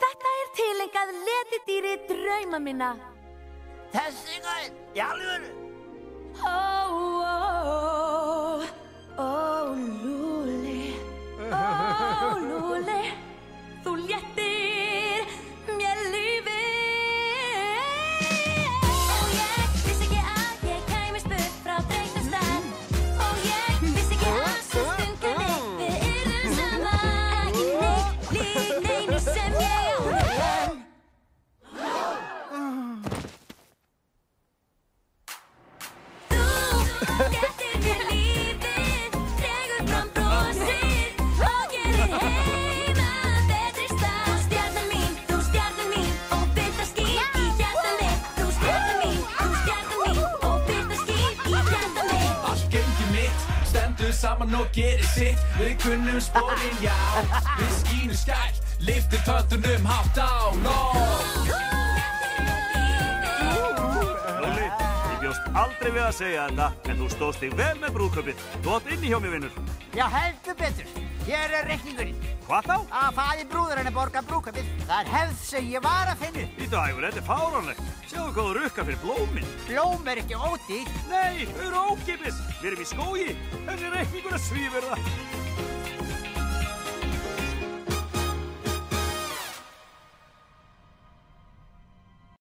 Þetta tilengað letidýri drauma minna. Þessi gæn, í alvöru. Lúli, þú léttir mér lífið. Ég vissi ekki að ég kæmist burt frá þreyttum stað. Ég vissi ekki að svo stungunni við yrðum saman. Ekki neitt lík neinu sem ég á von. Þú léttir mér lífið, dregur fram brosið og gerir heimann betri stað. Þú stjarnan mín og bitaský í hjarta mitt. Þú stjarnan mín og bitaský í hjarta mitt. Allt gengið mitt stendur saman og gerir sitt. Við kunnum sporin, já. Við skínum skært, lyftir töndunum hátt á loft. Lúli, ég bjóst aldrei við að segja þetta, en þú stóðst þig vel með brúðkaupið. Þú átt inni hjá mér, vinnur. Já, heldur betur. Hér reikningurinn. Hvað þá? Að faðir brúðurinn borga brúðkaupið. Það hefð sem ég var að finna. Í dagur, þetta fáránlegt. Sjáðu hvað þú rukkar fyrir blómin. Blóm ekki ódýr. Nei, þau eru ókeypis. Við erum í skógi. Þessi reikningur svífur það.